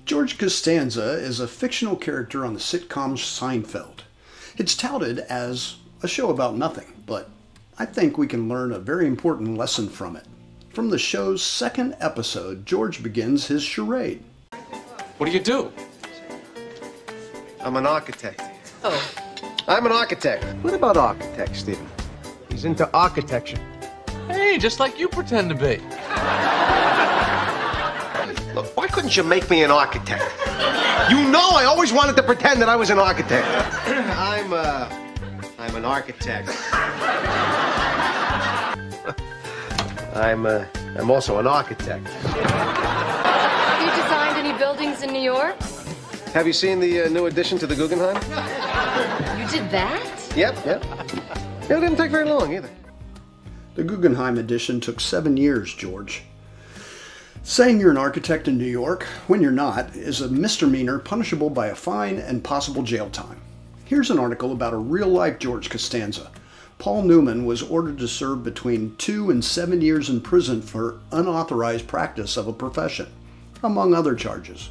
George Costanza is a fictional character on the sitcom Seinfeld. It's touted as a show about nothing, but I think we can learn a very important lesson from it. From the show's second episode, George begins his charade. What do you do? I'm an architect. Oh. I'm an architect. What about architect, Stephen? He's into architecture. Hey, just like you pretend to be. Look, why couldn't you make me an architect? You know I always wanted to pretend that I was an architect. I'm an architect. I'm also an architect. Have you designed any buildings in New York? Have you seen the new addition to the Guggenheim? You did that? Yep. It didn't take very long either. The Guggenheim edition took 7 years, George. Saying you're an architect in New York, when you're not, is a misdemeanor punishable by a fine and possible jail time. Here's an article about a real-life George Costanza. Paul Newman was ordered to serve between 2 and 7 years in prison for unauthorized practice of a profession, among other charges.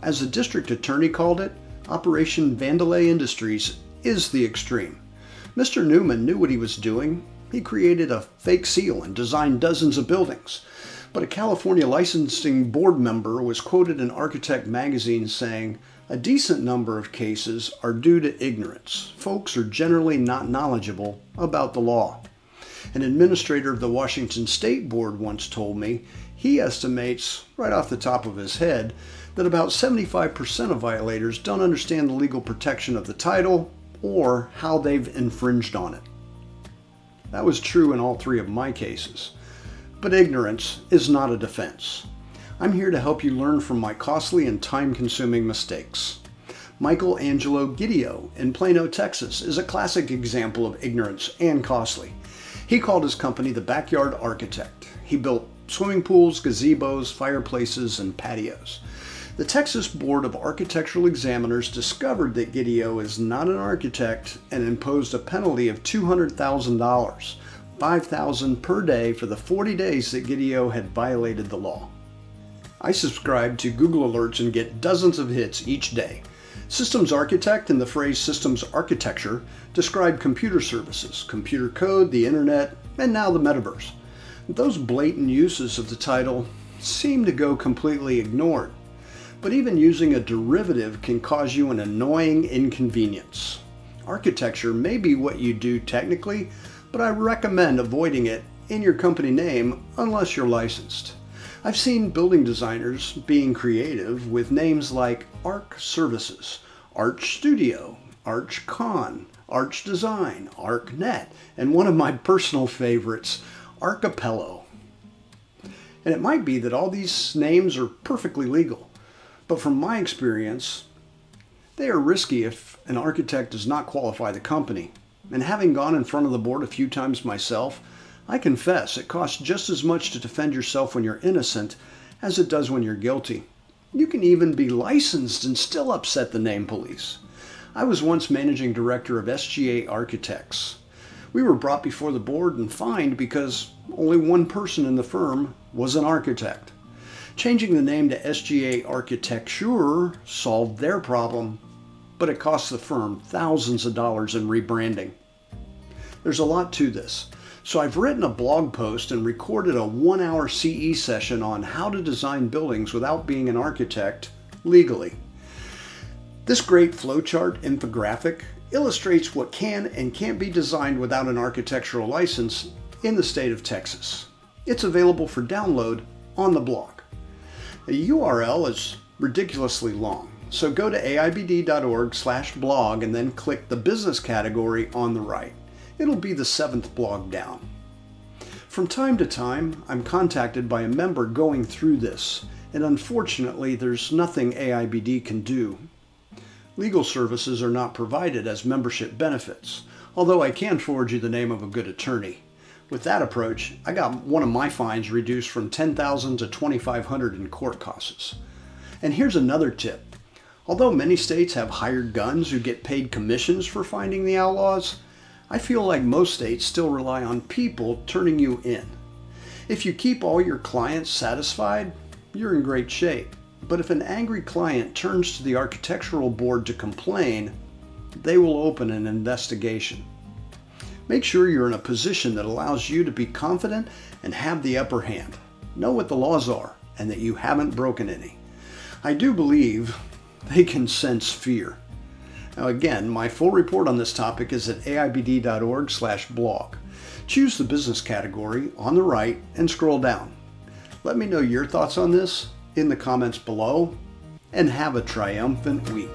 As the district attorney called it, Operation Vandelay Industries is the extreme. Mr. Newman knew what he was doing. He created a fake seal and designed dozens of buildings. But a California licensing board member was quoted in Architect magazine saying, "A decent number of cases are due to ignorance. Folks are generally not knowledgeable about the law." An administrator of the Washington State Board once told me he estimates, right off the top of his head, that about 75% of violators don't understand the legal protection of the title or how they've infringed on it. That was true in all 3 of my cases. But ignorance is not a defense. I'm here to help you learn from my costly and time-consuming mistakes. Michael Angelo Guidio in Plano, Texas is a classic example of ignorance and costly. He called his company the Backyard Architect. He built swimming pools, gazebos, fireplaces, and patios. The Texas Board of Architectural Examiners discovered that Guidio is not an architect and imposed a penalty of $200,000. $5,000 per day for the 40 days that Guidio had violated the law. I subscribe to Google Alerts and get dozens of hits each day. Systems architect and the phrase systems architecture describe computer services, computer code, the internet, and now the metaverse. Those blatant uses of the title seem to go completely ignored. But even using a derivative can cause you an annoying inconvenience. Architecture may be what you do technically, but I recommend avoiding it in your company name unless you're licensed. I've seen building designers being creative with names like Arch Services, Arch Studio, Arch Con, Arch Design, ArchNet, and one of my personal favorites, Archipello. And it might be that all these names are perfectly legal, but from my experience, they are risky if an architect does not qualify the company. And having gone in front of the board a few times myself, I confess it costs just as much to defend yourself when you're innocent as it does when you're guilty. You can even be licensed and still upset the name police. I was once managing director of SGA Architects. We were brought before the board and fined because only one person in the firm was an architect. Changing the name to SGA Architecture solved their problem, but it cost the firm thousands of dollars in rebranding. There's a lot to this, so I've written a blog post and recorded a 1-hour CE session on how to design buildings without being an architect legally. This great flowchart infographic illustrates what can and can't be designed without an architectural license in the state of Texas. It's available for download on the blog. The URL is ridiculously long, so go to aibd.org/blog and then click the business category on the right. It'll be the 7th blog down. From time to time, I'm contacted by a member going through this, and unfortunately there's nothing AIBD can do. Legal services are not provided as membership benefits, although I can forward you the name of a good attorney. With that approach, I got one of my fines reduced from $10,000 to $2,500 in court costs. And here's another tip. Although many states have hired guns who get paid commissions for finding the outlaws, I feel like most states still rely on people turning you in. If you keep all your clients satisfied, you're in great shape. But if an angry client turns to the architectural board to complain, they will open an investigation. Make sure you're in a position that allows you to be confident and have the upper hand. Know what the laws are and that you haven't broken any. I do believe they can sense fear. Now again, my full report on this topic is at aibd.org/blog. Choose the business category on the right and scroll down. Let me know your thoughts on this in the comments below, and have a triumphant week.